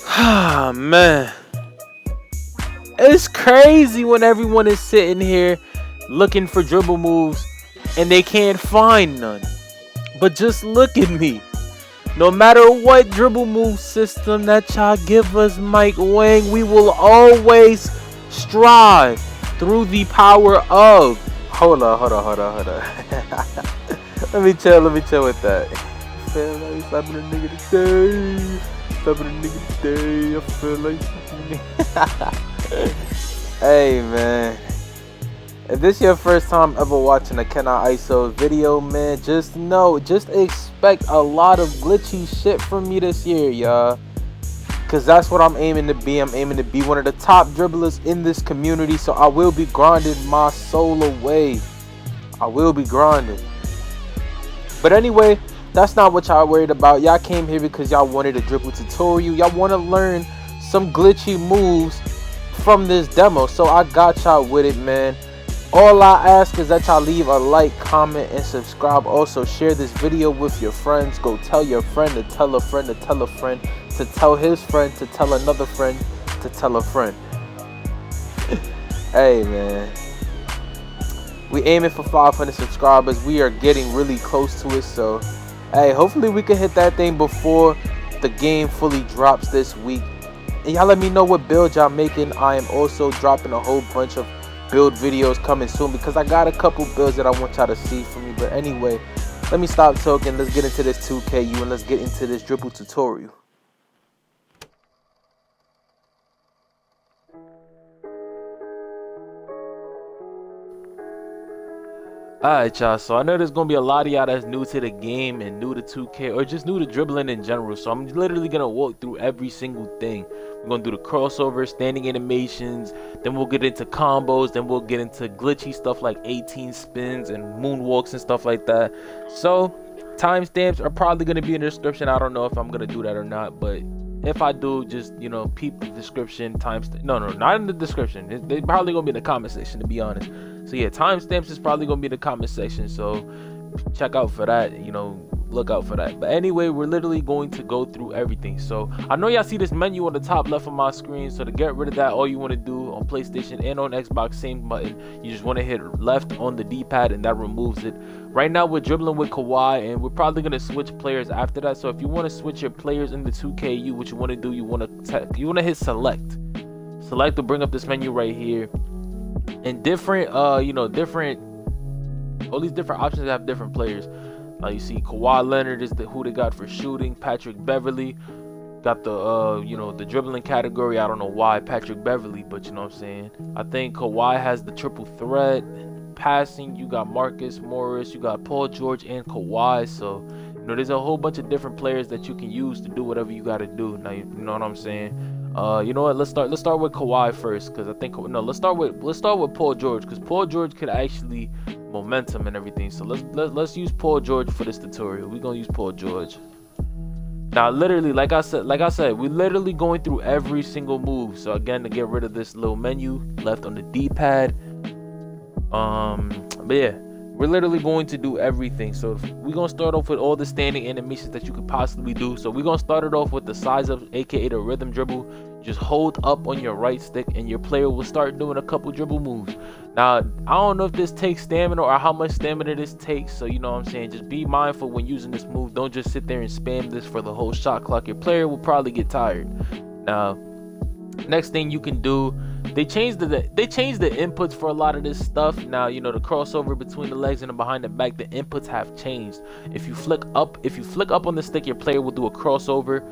Ah, man. It's crazy when everyone is sitting here looking for dribble moves and they can't find none. But just look at me. No matter what dribble move system that y'all give us, Mike Wang, we will always strive through the power of. Hold on. let me chill with that. Feel like slapping a nigga today. I feel like Hey man, if this your first time ever watching a Cannot ISO video, man, just expect a lot of glitchy shit from me this year, y'all. Cause that's what I'm aiming to be. I'm aiming to be one of the top dribblers in this community. So I will be grinding my soul away. I will be grinding. But anyway, that's not what y'all worried about. Y'all came here because y'all wanted a dribble tutorial. Y'all want to learn some glitchy moves from this demo. So I got y'all with it, man. All I ask is that y'all leave a like, comment, and subscribe. Also, share this video with your friends. Go tell your friend to tell a friend to tell a friend to tell his friend to tell another friend to tell a friend. Hey, man. We aiming for 500 subscribers. We are getting really close to it. So, hey, hopefully we can hit that thing before the game fully drops this week. And y'all let me know what build y'all making. I am also dropping a whole bunch of build videos coming soon because I got a couple builds that I want y'all to see from me. But anyway, let me stop talking. Let's get into this 2KU and let's get into this dribble tutorial. Alright, y'all, so I know there's gonna be a lot of y'all that's new to the game and new to 2K or just new to dribbling in general, so I'm literally gonna walk through every single thing. We're gonna do the crossover, standing animations, then we'll get into combos, then we'll get into glitchy stuff like 18 spins and moonwalks and stuff like that. So timestamps are probably gonna be in the description. I don't know if I'm gonna do that or not, but if I do, just, you know, peep the description. No, not in the description. They probably gonna be in the comment section, to be honest. So yeah, timestamps is probably gonna be in the comment section, so check out for that, you know, look out for that. But anyway, we're literally going to go through everything. So I know y'all see this menu on the top left of my screen, so to get rid of that, all you want to do on PlayStation and on Xbox, same button, you just want to hit left on the D-pad and that removes it. Right now we're dribbling with Kawhi and we're probably going to switch players after that. So if you want to switch your players in the 2KU, what you want to do, you want to hit select will bring up this menu right here. And different all these different options have different players. Now you see Kawhi Leonard is who they got for shooting. Patrick Beverly got the the dribbling category. I don't know why Patrick Beverly, but you know what I'm saying. I think Kawhi has the triple threat. Passing, you got Marcus Morris, you got Paul George and Kawhi. So there's a whole bunch of different players that you can use to do whatever you got to do. Now you know what I'm saying. You know what? Let's start with Kawhi first, because I think let's start with Paul George, because Paul George could actually momentum and everything. So let's use Paul George for this tutorial. We're gonna use Paul George. Now literally, like I said, we're literally going through every single move. So again, to get rid of this little menu, left on the D-pad. But yeah, we're literally going to do everything. So we're gonna start off with all the standing animations that you could possibly do. So we're gonna start it off with the size of, aka the rhythm dribble. Just hold up on your right stick and your player will start doing a couple dribble moves. Now I don't know if this takes stamina or how much stamina this takes, so you know what I'm saying, just be mindful when using this move. Don't just sit there and spam this for the whole shot clock. Your player will probably get tired. Now next thing you can do, they changed the inputs for a lot of this stuff. Now the crossover between the legs and the behind the back, the inputs have changed. If you flick up on the stick, your player will do a crossover.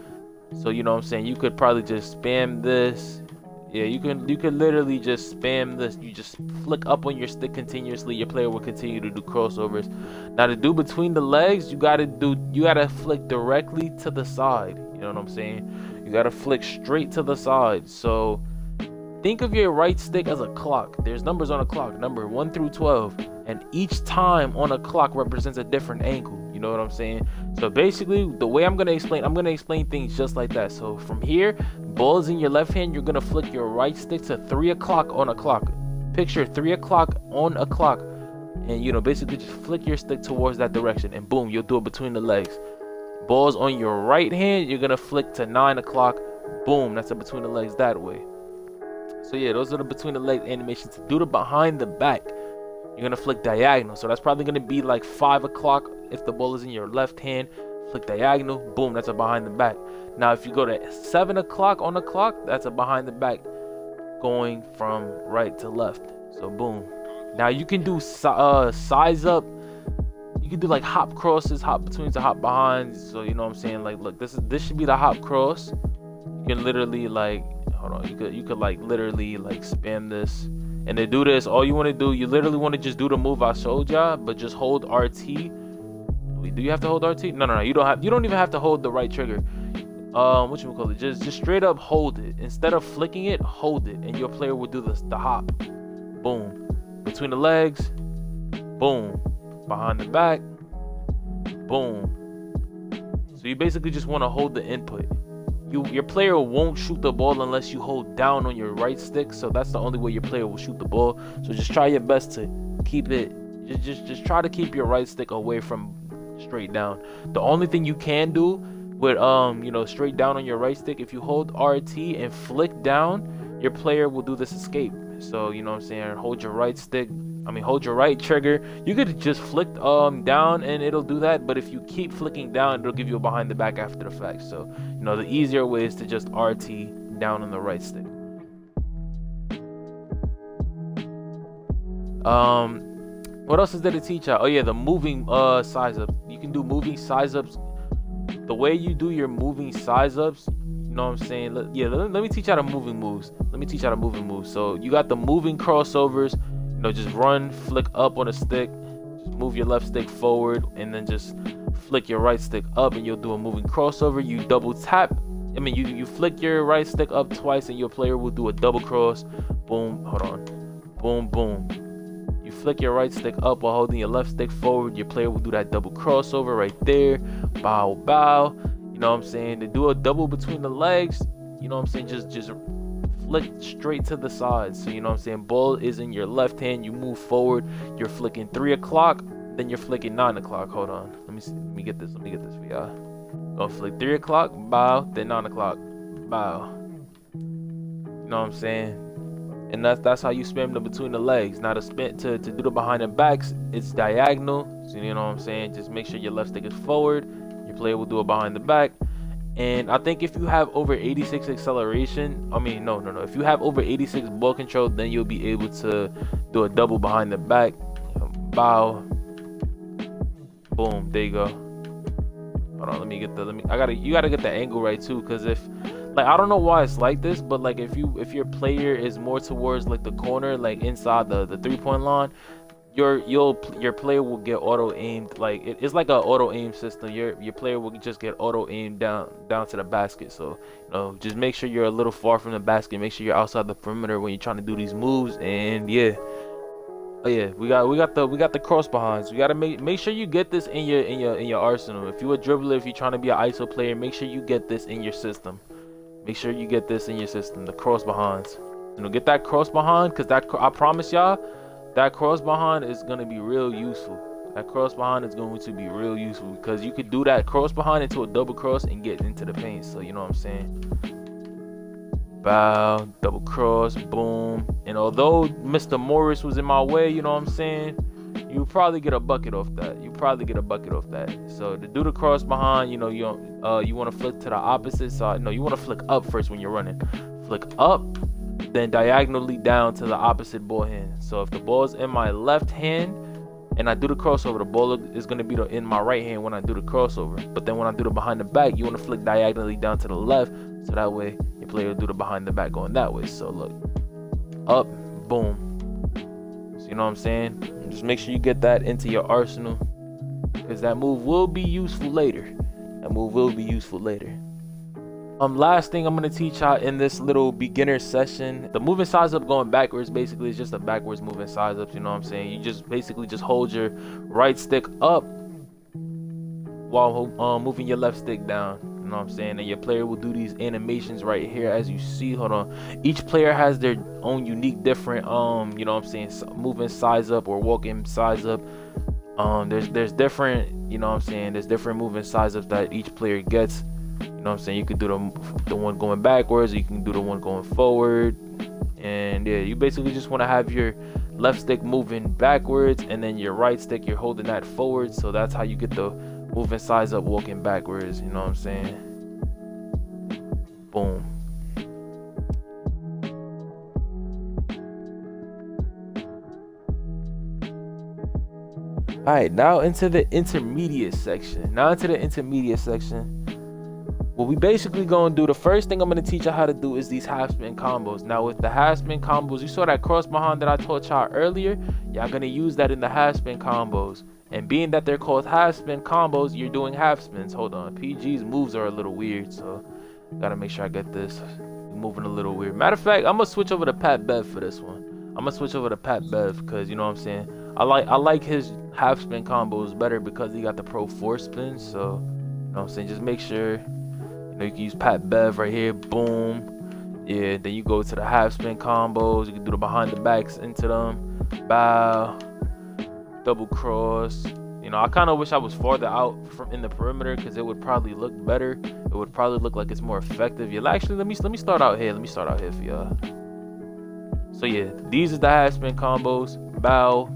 So you know what I'm saying, you could probably just spam this. Yeah, you could literally just spam this. You just flick up on your stick continuously, your player will continue to do crossovers. Now to do between the legs, you gotta flick directly to the side. You know what I'm saying? You gotta flick straight to the side. So think of your right stick as a clock. There's numbers on a clock, number 1 through 12, and each time on a clock represents a different angle. You know what I'm saying? So basically, the way I'm gonna explain things just like that. So from here, ball is in your left hand. You're gonna flick your right stick to 3 o'clock on a clock. Picture 3 o'clock on a clock, and basically just flick your stick towards that direction, and boom, you'll do it between the legs. Ball's on your right hand, you're gonna flick to 9 o'clock. Boom, that's a between the legs that way. So yeah, those are the between the legs animations. To do the behind the back, you're gonna flick diagonal. So that's probably gonna be like 5 o'clock if the ball is in your left hand. Flick diagonal, boom, that's a behind the back. Now if you go to 7 o'clock on the clock, that's a behind the back going from right to left. So boom. Now you can do size up. You can do like hop crosses, hop betweens, and hop behinds. So you know what I'm saying? Like, look, this should be the hop cross. You can literally like, hold on, you could like literally like spam this. And to do this, all you want to do, you literally want to just do the move I showed y'all, but just hold RT. Wait, do you have to hold RT? No, you don't even have to hold the right trigger. What you call it? Just straight up hold it. Instead of flicking it, hold it, and your player will do the hop. Boom. Between the legs. Boom. Behind the back. Boom. So you basically just want to hold the input. Your player won't shoot the ball unless you hold down on your right stick. So that's the only way your player will shoot the ball. So just try your best to keep it. Just try to keep your right stick away from straight down. The only thing you can do with straight down on your right stick, if you hold RT and flick down, your player will do this escape. So you know what I'm saying, hold your right stick, hold your right trigger. You could just flick down and it'll do that, but if you keep flicking down, it'll give you a behind the back after the fact. So the easier way is to just RT down on the right stick. What else is there to teach out? Oh yeah, the moving size up. You can do moving size ups. The way you do your moving size ups, you know what I'm saying? Let me teach you how to moving moves. So you got the moving crossovers. Just run, flick up on a stick, just move your left stick forward, and then just flick your right stick up, and you'll do a moving crossover. You double tap. You flick your right stick up twice, and your player will do a double cross. Boom, hold on. Boom, boom. You flick your right stick up while holding your left stick forward. Your player will do that double crossover right there. Bow, bow. You know what I'm saying? To do a double between the legs, you know what I'm saying? Just flick straight to the side. So you know what I'm saying, ball is in your left hand, you move forward, you're flicking 3 o'clock, then you're flicking 9 o'clock. Hold on, let me get this for y'all. Gonna flick 3 o'clock, bow, then 9 o'clock, bow. You know what I'm saying? And that's how you spam them between the legs. Now to do the behind the backs, it's diagonal. So you know what I'm saying, just make sure your left stick is forward, your player will do a behind the back. And I think if you have over 86 acceleration, if you have over 86 ball control, then you'll be able to do a double behind the back. Bow. Boom. There you go. Hold on, you gotta get the angle right too, because if I don't know why it's like this, but like if your player is more towards like the corner, like inside the 3-point line, your player will get auto aimed. Like it's like an auto aim system. Your player will just get auto aimed down to the basket. So just make sure you're a little far from the basket. Make sure you're outside the perimeter when you're trying to do these moves. And yeah, oh yeah, we got the cross behinds. We gotta make sure you get this in your arsenal. If you're a dribbler, if you're trying to be an ISO player, make sure you get this in your system. The cross behinds. Get that cross behind, because I promise y'all, that cross behind is going to be real useful. Because you could do that cross behind into a double cross and get into the paint. So you know what I'm saying? Bow, double cross, boom. And although Mr. Morris was in my way, you know what I'm saying, you probably get a bucket off that. So to do the cross behind, you want to flick to the opposite side. No, you want to flick up first when you're running. Flick up, then diagonally down to the opposite ball hand. So if the ball is in my left hand and I do the crossover, the ball is going to be in my right hand when I do the crossover. But then when I do the behind the back, you want to flick diagonally down to the left, so that way your player will do the behind the back going that way. So look, up, boom. So you know what I'm saying? Just make sure you get that into your arsenal, because that move will be useful later. Last thing I'm going to teach y'all in this little beginner session, the moving size up going backwards basically is just a backwards moving size up. You know what I'm saying? You just basically just hold your right stick up while moving your left stick down. You know what I'm saying? And your player will do these animations right here, as you see. Hold on. Each player has their own unique different moving size up or walking size up There's different, you know what I'm saying, there's different movement sizes that each player gets. You know what I'm saying? You could do the one going backwards, or you can do the one going forward. And yeah, you basically just want to have your left stick moving backwards, and then your right stick you're holding that forward. So that's how you get the movement size up walking backwards. You know what I'm saying? Boom. All right, now into the intermediate section. What we basically gonna do, the first thing I'm gonna teach you how to do is these half spin combos. Now with the half spin combos, you saw that cross behind that I taught y'all earlier. Y'all gonna use that in the half spin combos. And being that they're called half spin combos, you're doing half spins. Hold on, PG's moves are a little weird, so gotta make sure I get this. Moving a little weird. Matter of fact, I'm gonna switch over to Pat Bev for this one. I'm gonna switch over to Pat Bev because you know what I'm saying. I like his half spin combos better because he got the pro 4 spins. So you know what I'm saying. Just make sure you know you can use Pat Bev right here. Boom. Yeah. Then you go to the half spin combos. You can do the behind the backs into them. Bow. Double cross. You know, I kind of wish I was farther out from in the perimeter because it would probably look better. It would probably look like it's more effective. Yeah, actually, let me start out here. Let me start out here for y'all. So yeah, these are the half spin combos. Bow.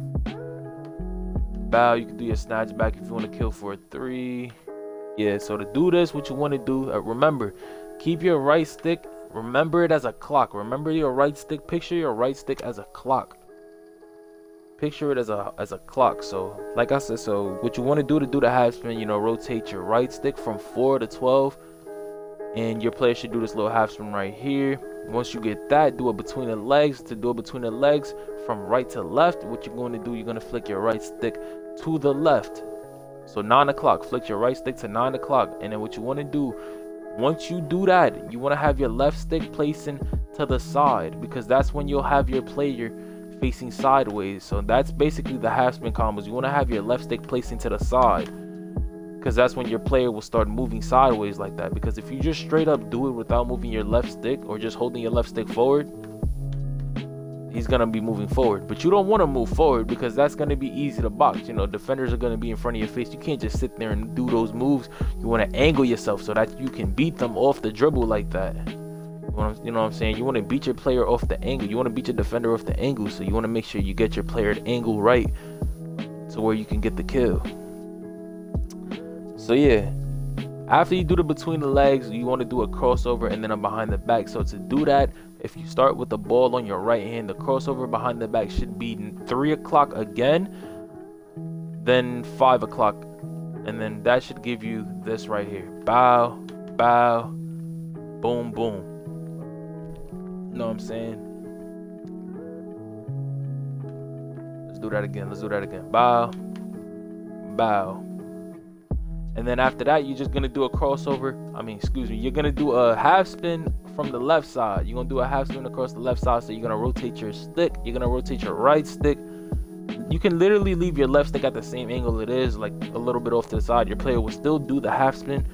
You can do your snatch back if you want to kill for a 3. Yeah, so to do this, what you want to do, remember, keep your right stick, remember it as a clock. Remember your right stick, picture your right stick as a clock. Picture it as a clock. So like I said, so what you want to do the half spin, you know, rotate your right stick from 4 to 12, and your player should do this little half spin right here. Once you get that, do it between the legs. To do it between the legs from right to left, what you're going to do, you're going to flick your right stick to the left. So 9 o'clock, flick your right stick to 9 o'clock. And then what you want to do, once you do that, you want to have your left stick placing to the side, because that's when you'll have your player facing sideways. So that's basically the half spin combos. You want to have your left stick placing to the side, because that's when your player will start moving sideways like that. Because if you just straight up do it without moving your left stick or just holding your left stick forward, he's gonna be moving forward. But you don't want to move forward because that's gonna be easy to box. You know, defenders are gonna be in front of your face. You can't just sit there and do those moves. You want to angle yourself so that you can beat them off the dribble like that. You know what I'm saying? You want to beat your player off the angle. You want to beat your defender off the angle. So you want to make sure you get your player at angle right to where you can get the kill. So yeah, after you do the between the legs, you want to do a crossover and then a behind the back. So to do that, if you start with the ball on your right hand, the crossover behind the back should be 3 o'clock again, then 5 o'clock, and then that should give you this right here. Bow, bow, boom, boom. You know what I'm saying? Let's do that again. Bow, bow. And then after that, you're just gonna do a crossover. You're gonna do a half spin from the left side. You're gonna do a half spin across the left side. So you're gonna rotate your stick. You're gonna rotate your right stick. You can literally leave your left stick at the same angle it is, like a little bit off to the side. Your player will still do the half spin.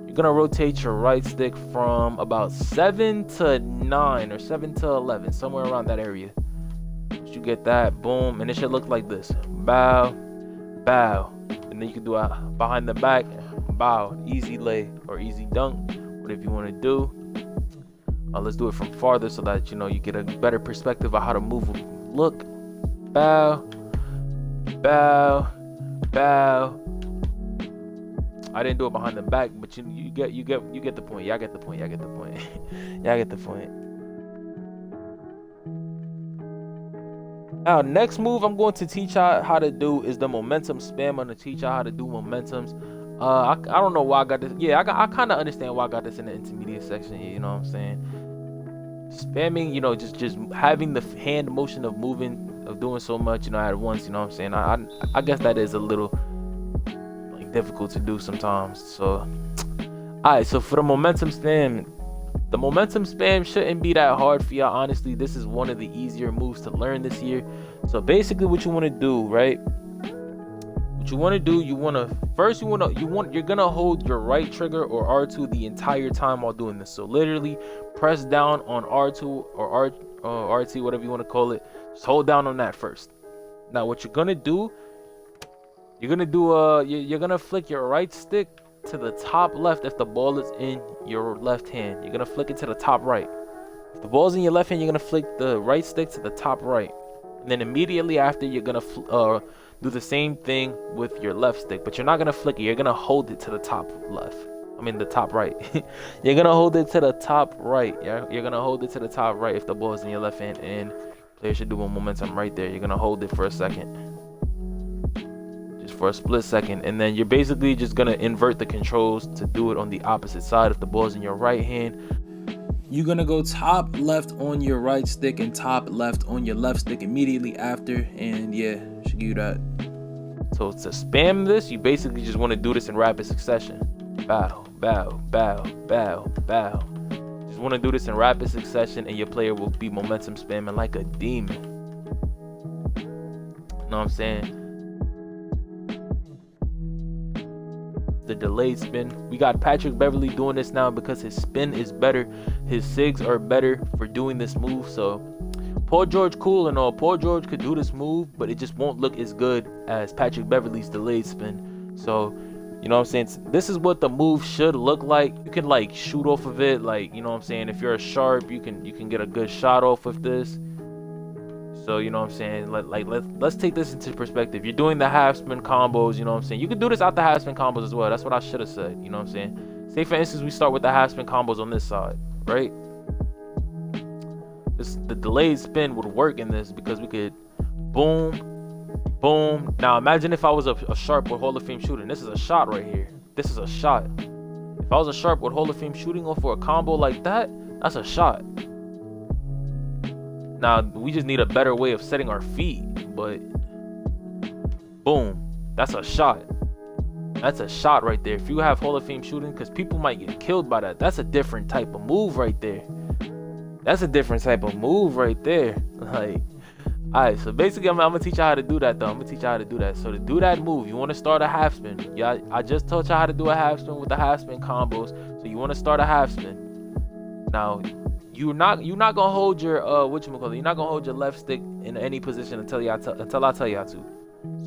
You're gonna rotate your right stick from about 7 to 9 or 7 to 11, somewhere around that area. Once you get that, boom, and it should look like this. Bow, bow. And then you can do a behind the back, bow, easy lay or easy dunk, whatever you want to do. Let's do it from farther so that you know you get a better perspective of how to move. Look, bow, bow, bow. I didn't do it behind the back, but you get the point. Y'all get the point. Y'all get the point. Now, next move I'm going to teach y'all how to do is the momentum spam. I'm going to teach y'all how to do momentums. I don't know why I got this. Yeah, I kind of understand why I got this in the intermediate section here. You know what I'm saying? Spamming, you know, just having the hand motion of moving, of doing so much, you know, at once. You know what I'm saying? I guess that is a little like difficult to do sometimes. So, all right. So for the momentum spam. The momentum spam shouldn't be that hard for y'all. Honestly, this is one of the easier moves to learn this year. So basically what you want to do, right? What you want to do, you're gonna hold your right trigger or R2 the entire time while doing this. So literally press down on R2 or RT, whatever you want to call it. Just hold down on that first. Now what you're gonna do, You're gonna do you're gonna flick your right stick to the top left if the ball is in your left hand. You're gonna flick it to the top right. If the ball's in your left hand, you're gonna flick the right stick to the top right, and then immediately after you're gonna do the same thing with your left stick, but you're not gonna flick it. You're gonna hold it to the top left. I mean the top right. You're gonna hold it to the top right. Yeah, you're gonna hold it to the top right if the ball is in your left hand, and player should do a momentum right there. You're gonna hold it for a second, just for a split second, and then you're basically just gonna invert the controls to do it on the opposite side. If the ball is in your right hand, you're gonna go top left on your right stick and top left on your left stick immediately after, and yeah, should give you that. So to spam this, you basically just want to do this in rapid succession. Bow, bow, bow, bow, bow. Just want to do this in rapid succession, and your player will be momentum spamming like a demon. You know what I'm saying? The delayed spin. We got Patrick Beverley doing this now because his spin is better. His SIGs are better for doing this move. So Paul George, cool and all. Paul George could do this move, but it just won't look as good as Patrick Beverley's delayed spin. So, you know what I'm saying? This is what the move should look like. You can like shoot off of it, like, you know what I'm saying? If you're a sharp, you can get a good shot off of this. So, you know what I'm saying? Let's take this into perspective. You're doing the half spin combos, you know what I'm saying? You can do this out the half spin combos as well. That's what I should have said, you know what I'm saying? Say for instance, we start with the half spin combos on this side, right? The delayed spin would work in this because we could boom, boom. Now imagine if I was a sharp with Hall of Fame shooting. This is a shot right here. This is a shot. If I was a sharp with Hall of Fame shooting off for a combo like that, that's a shot. Now we just need a better way of setting our feet, but boom, that's a shot. That's a shot right there. If you have Hall of Fame shooting, because people might get killed by that. That's a different type of move right there. That's a different type of move right there. Like, alright, so basically I'm gonna teach you how to do that though. I'm gonna teach you how to do that. So to do that move, you want to start a half spin. Yeah, I just taught you how to do a half spin with the half spin combos. So you want to start a half spin. Now you're not gonna hold your you're not gonna hold your left stick in any position until I tell you how to.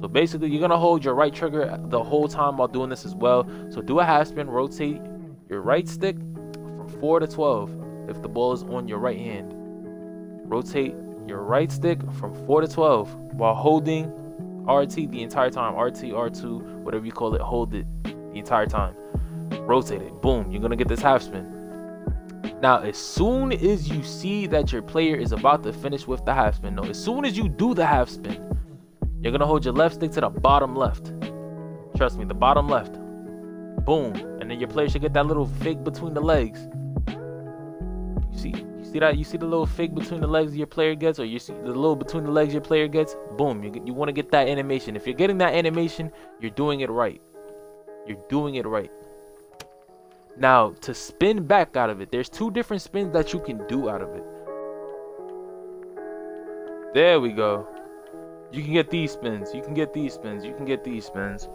So basically you're gonna hold your right trigger the whole time while doing this as well. So do a half spin, rotate your right stick from 4 to 12 if the ball is on your right hand. Rotate your right stick from 4 to 12 while holding RT the entire time. RT, R2, whatever you call it, hold it the entire time. Rotate it, boom, you're gonna get this half spin. Now, as soon as you see that your player is about to finish with the half spin, no, as soon as you do the half spin, you're gonna hold your left stick to the bottom left. Trust me, the bottom left. Boom, and then your player should get that little fig between the legs. You see that? You see the little fig between the legs your player gets, or you see the little between the legs your player gets? Boom, you want to get that animation. If you're getting that animation, you're doing it right. You're doing it right. Now, to spin back out of it, there's two different spins that you can do out of it. There we go. You can get these spins. You can get these spins. You can get these spins.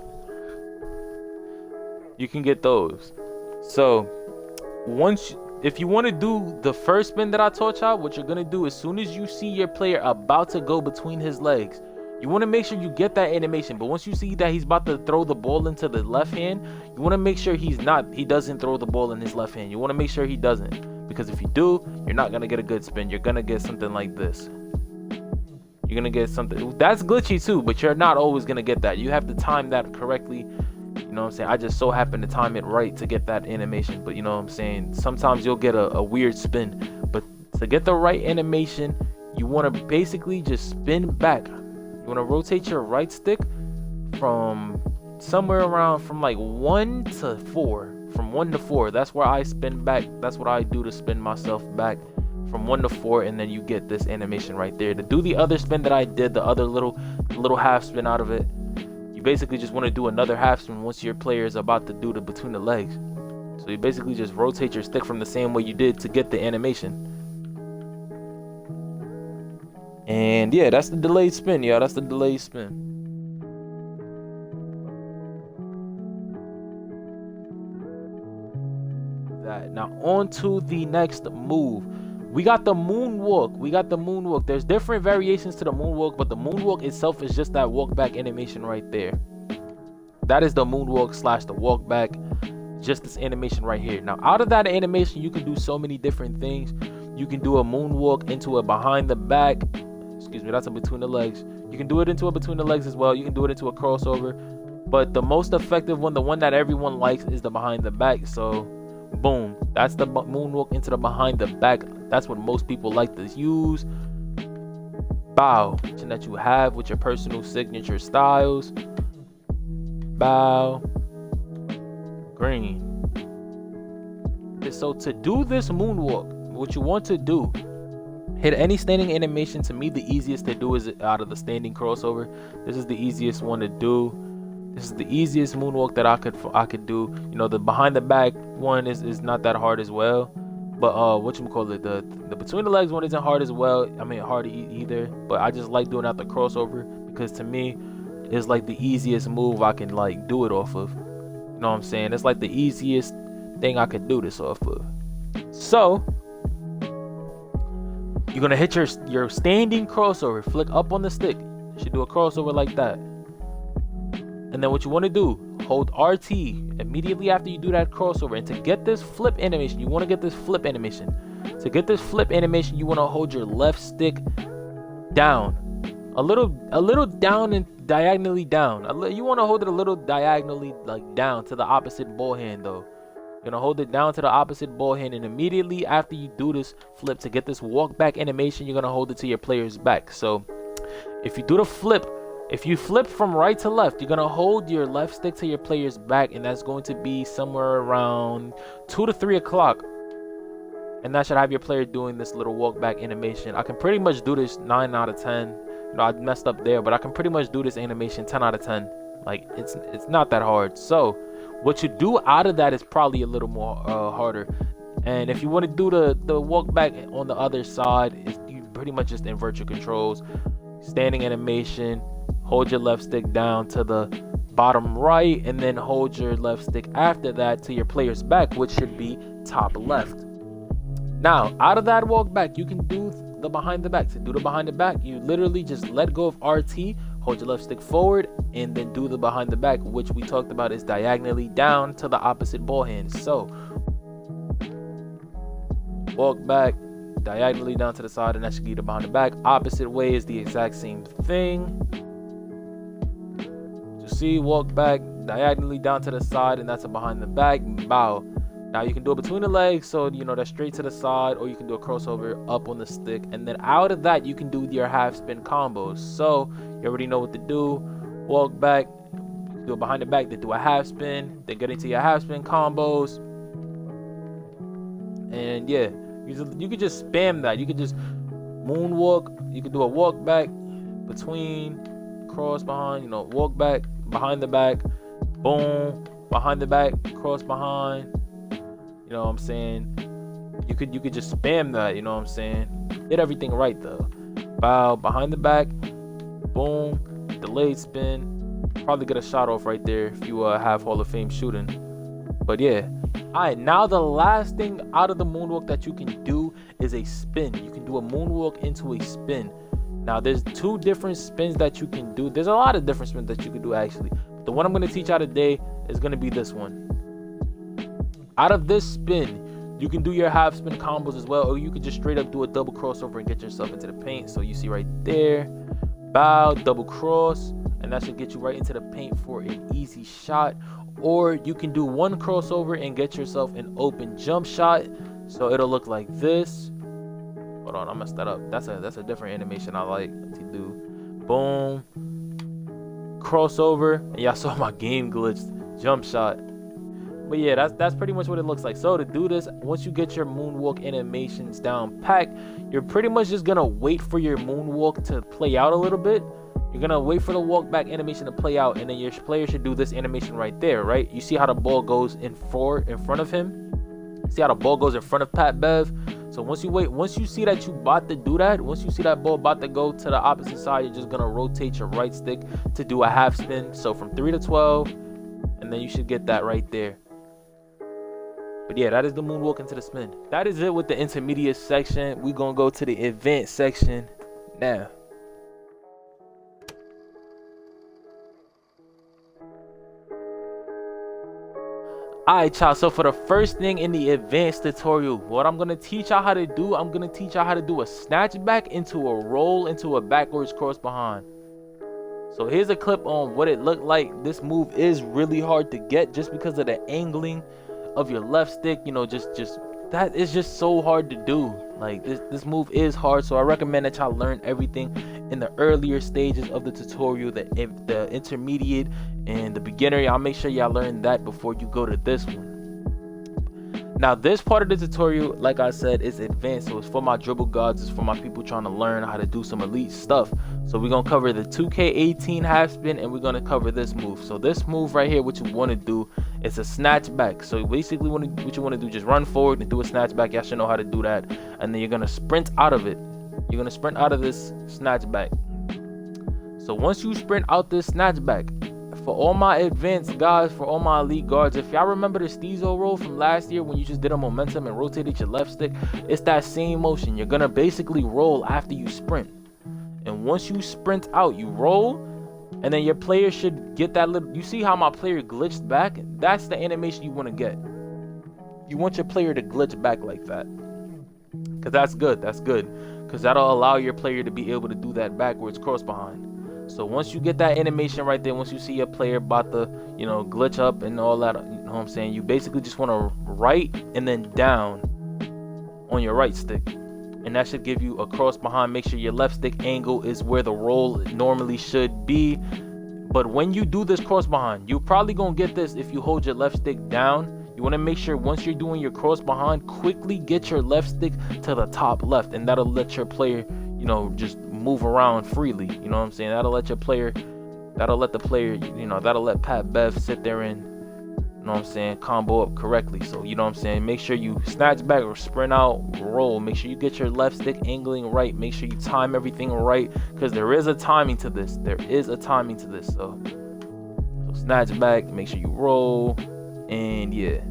You can get those. So, if you want to do the first spin that I taught y'all, what you're going to do as soon as you see your player about to go between his legs, you want to make sure you get that animation. But once you see that he's about to throw the ball into the left hand, you want to make sure he doesn't throw the ball in his left hand. You want to make sure he doesn't. Because if you do, you're not going to get a good spin. You're going to get something like this. You're going to get something. That's glitchy too, but you're not always going to get that. You have to time that correctly. You know what I'm saying? I just so happen to time it right to get that animation. But you know what I'm saying? Sometimes you'll get a weird spin. But to get the right animation, you want to basically just spin back. You want to rotate your right stick from somewhere around from like 1 to 4. From 1 to 4. That's where I spin back. That's what I do to spin myself back from 1 to 4. And then you get this animation right there. To do the other spin that I did, the other little half spin out of it, you basically just want to do another half spin once your player is about to do the between the legs. So you basically just rotate your stick from the same way you did to get the animation. And yeah, that's the delayed spin, y'all. That's the delayed spin. Now on to the next move. We got the moonwalk. There's different variations to the moonwalk, but the moonwalk itself is just that walk back animation right there. That is the moonwalk slash the walk back. Just this animation right here. Now out of that animation, you can do so many different things. You can do a moonwalk into a behind the back. Excuse me, that's a between the legs. You can do it into a between the legs as well. You can do it into a crossover. But the most effective one, the one that everyone likes, is the behind the back. So boom, that's the moonwalk into the behind the back. That's what most people like to use. Bow, and that you have with your personal signature styles. Bow, green. So to do this moonwalk, what you want to do, hit any standing animation. To me, the easiest to do is out of the standing crossover. This is the easiest one to do. This is the easiest moonwalk that I could do. You know, the behind the back one is not that hard as well. But whatchamacallit, the between the legs one isn't hard as well. I mean, hard either. But I just like doing out the crossover because to me, it's like the easiest move I can like do it off of. You know what I'm saying? It's like the easiest thing I could do this off of. So you're gonna hit your standing crossover, flick up on the stick. You should do a crossover like that. And then what you want to do, hold RT immediately after you do that crossover. And to get this flip animation, you want to get this flip animation. To get this flip animation, you want to hold your left stick down, a little down and diagonally down. You want to hold it a little diagonally, like down to the opposite ball hand though. You're gonna hold it down to the opposite ball hand, and immediately after you do this flip, to get this walk back animation, you're gonna hold it to your player's back. So if you do the flip, if you flip from right to left, you're gonna hold your left stick to your player's back, and that's going to be somewhere around 2 to 3 o'clock. And that should have your player doing this little walk back animation. I can pretty much do this 9 out of 10. You know, I messed up there, but I can pretty much do this animation 10 out of 10. Like it's not that hard. So what you do out of that is probably a little more harder. And if you want to do the walk back on the other side, you pretty much just invert your controls. Standing animation, hold your left stick down to the bottom right, and then hold your left stick after that to your player's back, which should be top left. Now out of that walk back, you can do the behind the back. To do the behind the back, you literally just let go of RT, hold your left stick forward, and then do the behind the back, which we talked about is diagonally down to the opposite ball hand. So walk back, diagonally down to the side, and that should be the behind the back. Opposite way is the exact same thing. You see, walk back, diagonally down to the side, and that's a behind the back. Bow. Now you can do it between the legs, so you know that's straight to the side, or you can do a crossover up on the stick, and then out of that you can do your half spin combos. So you already know what to do. Walk back, do a behind the back, then do a half spin, then get into your half spin combos, and yeah, you could just spam that. You could just moonwalk. You could do a walk back, between, cross behind. You know, walk back, behind the back, boom, behind the back, cross behind. You know what I'm saying? You could just spam that, you know what I'm saying? Hit everything right though. Bow, behind the back, boom, delayed spin. Probably get a shot off right there if you have Hall of Fame shooting. But yeah. Alright, now the last thing out of the moonwalk that you can do is a spin. You can do a moonwalk into a spin. Now there's 2 different spins that you can do. There's a lot of different spins that you can do actually. But the one I'm going to teach out today is going to be this one. Out of this spin, you can do your half spin combos as well, or you could just straight up do a double crossover and get yourself into the paint. So you see right there, bow, double cross, and that should get you right into the paint for an easy shot. Or you can do one crossover and get yourself an open jump shot. So it'll look like this. Hold on, I messed that up. That's a different animation I like to do. Boom, crossover, and y'all saw my game glitched, jump shot. But yeah, that's pretty much what it looks like. So to do this, once you get your moonwalk animations down packed, you're pretty much just gonna wait for your moonwalk to play out a little bit. You're gonna wait for the walk back animation to play out, and then your player should do this animation right there, right? You see how the ball goes in front of him? See how the ball goes in front of Pat Bev? So once you see that you about to do that, once you see that ball about to go to the opposite side, you're just gonna rotate your right stick to do a half spin. So from 3 to 12, and then you should get that right there. But yeah, that is the moonwalk into the spin. That is it with the intermediate section. We're gonna go to the advanced section now. Alright, y'all, so for the first thing in the advanced tutorial, what I'm gonna teach y'all how to do, I'm gonna teach y'all how to do a snatch back into a roll into a backwards cross behind. So here's a clip on what it looked like. This move is really hard to get just because of the angling of your left stick. You know, just that is just so hard to do. Like this move is hard, so I recommend that y'all learn everything in the earlier stages of the tutorial, the intermediate and the beginner. Y'all make sure y'all learn that before you go to this one. Now this part of the tutorial, like I said, is advanced, so it's for my dribble gods, it's for my people trying to learn how to do some elite stuff. So we're gonna cover the 2K18 half spin, and we're gonna cover this move. So this move right here, what you want to do is a snatch back. So basically what you want to do, just run forward and do a snatch back. Y'all should know how to do that. And then you're gonna sprint out of it. You're gonna sprint out of this snatch back. So once you sprint out this snatch back, for all my advanced guys, for all my elite guards, if y'all remember the Stezo roll from last year when you just did a momentum and rotated your left stick, it's that same motion. You're gonna basically roll after you sprint. And once you sprint out, you roll, and then your player should get that little, you see how my player glitched back? That's the animation you want to get. You want your player to glitch back like that, because that's good, because that'll allow your player to be able to do that backwards cross behind. So once you get that animation right there, once you see your player about to, you know, glitch up and all that, you know what I'm saying, you basically just want to right and then down on your right stick, and that should give you a cross behind. Make sure your left stick angle is where the roll normally should be. But when you do this cross behind, you're probably gonna get this if you hold your left stick down. You want to make sure once you're doing your cross behind, quickly get your left stick to the top left, and that'll let your player, you know, just move around freely. You know what I'm saying? That'll let the player, you know, that'll let Pat Bev sit there and, you know what I'm saying, combo up correctly. So, you know what I'm saying, make sure you snatch back or sprint out, roll. Make sure you get your left stick angling right. Make sure you time everything right, because there is a timing to this. So snatch back, make sure you roll, and yeah.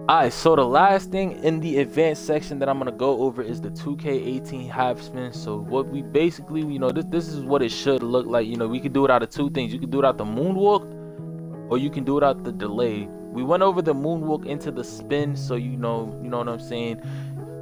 Alright, so the last thing in the advanced section that I'm gonna go over is the 2K18 half spin. So what we basically, you know, this is what it should look like. You know, we could do it out of two things. You can do it out the moonwalk, or you can do it out the delay. We went over the moonwalk into the spin, so you know what I'm saying.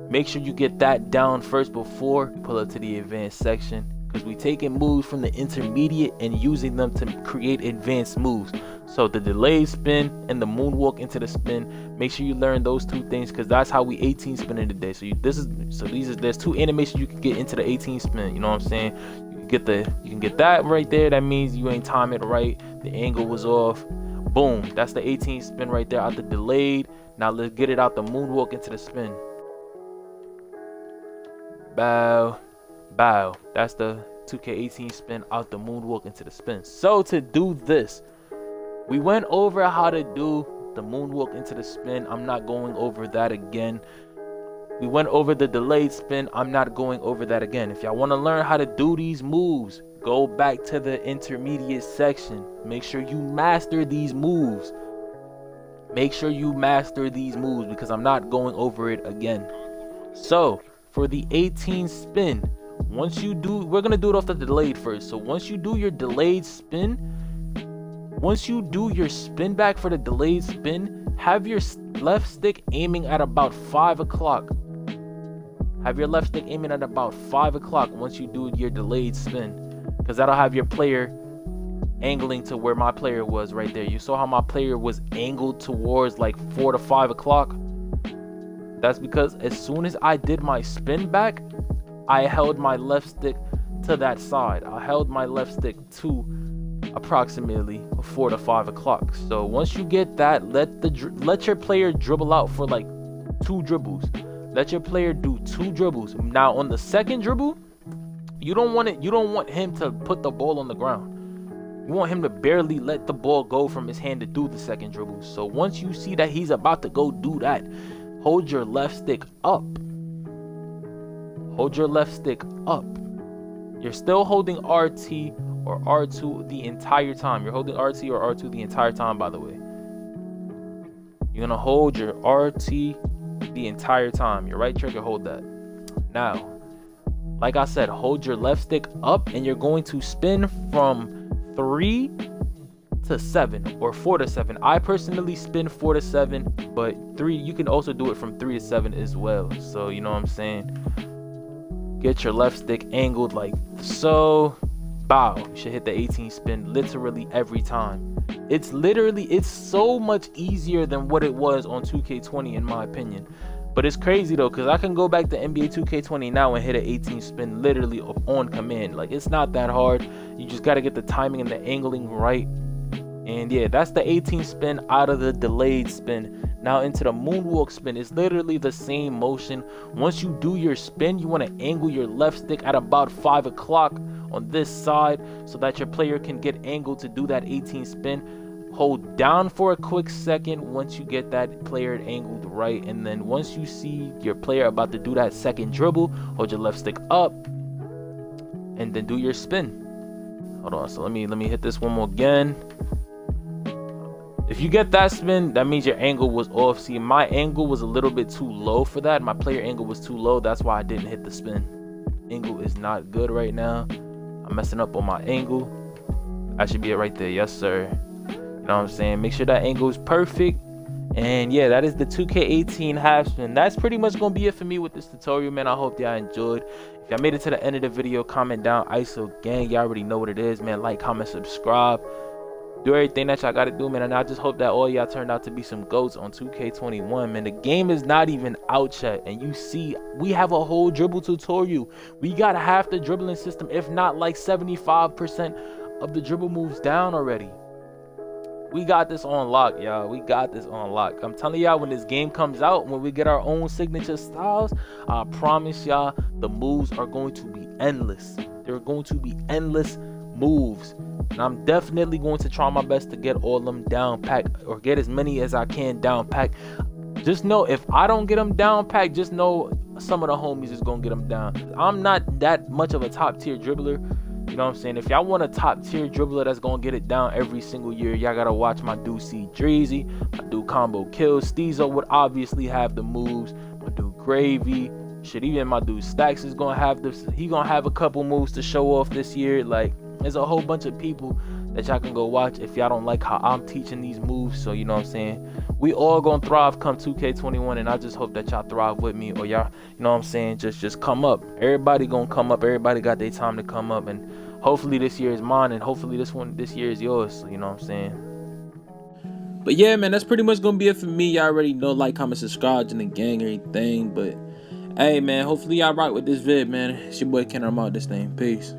Make sure you get that down first before you pull up to the advanced section, because we taking moves from the intermediate and using them to create advanced moves. So the delayed spin and the moonwalk into the spin, make sure you learn those two things, because that's how we 18 spinning today. So there's two animations you can get into the 18 spin. You know what I'm saying? You can get that right there. That means you ain't time it right. The angle was off. Boom. That's the 18 spin right there out the delayed. Now let's get it out the moonwalk into the spin. Bow, bow. That's the 2K18 spin out the moonwalk into the spin. So to do this, we went over how to do the moonwalk into the spin. I'm not going over that again. We went over the delayed spin. I'm not going over that again. If y'all want to learn how to do these moves, go back to the intermediate section. Make sure you master these moves. Because I'm not going over it again. So for the 18 spin, we're gonna do it off the delayed first. So once you do your delayed spin, once you do your spin back for the delayed spin, have your left stick aiming at about 5 o'clock. Have your left stick aiming at about 5 o'clock once you do your delayed spin, because that'll have your player angling to where my player was right there. You saw how my player was angled towards like 4 to 5 o'clock. That's because as soon as I did my spin back, I held my left stick to that side. I held my left stick to approximately 4 to 5 o'clock. So once you get that, let your player dribble out for like 2 dribbles. Let your player do 2 dribbles. Now on the second dribble, you don't want him to put the ball on the ground. You want him to barely let the ball go from his hand to do the second dribble. So once you see that he's about to go do that, hold your left stick up. Hold your left stick up. You're still holding RT or R2 the entire time. You're holding RT or R2 the entire time, by the way. You're gonna hold your RT the entire time. Your right trigger, hold that. Now, like I said, hold your left stick up, and you're going to spin from 3 to 7 or 4 to 7. I personally spin 4 to 7, but 3, you can also do it from 3 to 7 as well. So you know what I'm saying, get your left stick angled like so, bow, you should hit the 18 spin literally every time. It's so much easier than what it was on 2K20 in my opinion. But it's crazy though, because I can go back to NBA 2K20 now and hit an 18 spin literally on command. Like, it's not that hard. You just got to get the timing and the angling right. And yeah, that's the 18 spin out of the delayed spin. Now into the moonwalk spin. It's literally the same motion. Once you do your spin, you want to angle your left stick at about 5 o'clock on this side so that your player can get angled to do that 18 spin. Hold down for a quick second once you get that player angled right, and then once you see your player about to do that second dribble, hold your left stick up and then do your spin. Hold on, so let me hit this one more again. If you get that spin, that means your angle was off. See, my angle was a little bit too low for that. My player angle was too low. That's why I didn't hit the spin. Angle is not good right now. I'm messing up on my angle. That should be it right there. Yes, sir. You know what I'm saying? Make sure that angle is perfect. And yeah, that is the 2K18 half spin. That's pretty much gonna be it for me with this tutorial, man. I hope y'all enjoyed. If y'all made it to the end of the video, comment down ISO gang. Y'all already know what it is, man. Like, comment, subscribe, do everything that y'all gotta do, man. And I just hope that all y'all turned out to be some goats on 2K21, man. The game is not even out yet, and you see we have a whole dribble tutorial. We got half the dribbling system, if not like 75% of the dribble moves down already. We got this on lock, y'all. We got this on lock. I'm telling y'all, when this game comes out, when we get our own signature styles, I promise y'all the moves are going to be endless. There are going to be endless moves. And I'm definitely going to try my best to get all of them down pack, or get as many as I can down pack. Just know, if I don't get them down pack, just know some of the homies is going to get them down. I'm not that much of a top tier dribbler. You know what I'm saying? If y'all want a top tier dribbler that's gonna get it down every single year, y'all gotta watch my dude Dreezi, my dude Combo Kills. Steezo would obviously have the moves. My dude Gravy, shit, even my dude STAX is gonna have this. He gonna have a couple moves to show off this year. Like, there's a whole bunch of people that y'all can go watch if y'all don't like how I'm teaching these moves. So you know what I'm saying? We all gonna thrive come 2K21, and I just hope that y'all thrive with me, or y'all, you know what I'm saying, just come up. Everybody gonna come up. Everybody got their time to come up, and hopefully this year is mine, and hopefully this year is yours. So, you know what I'm saying? But yeah, man, that's pretty much gonna be it for me. Y'all already know, like, comment, subscribe, and the gang, everything. But hey, man, hopefully y'all rock with this vid, man. It's your boy Ken. I'm out this thing. Peace.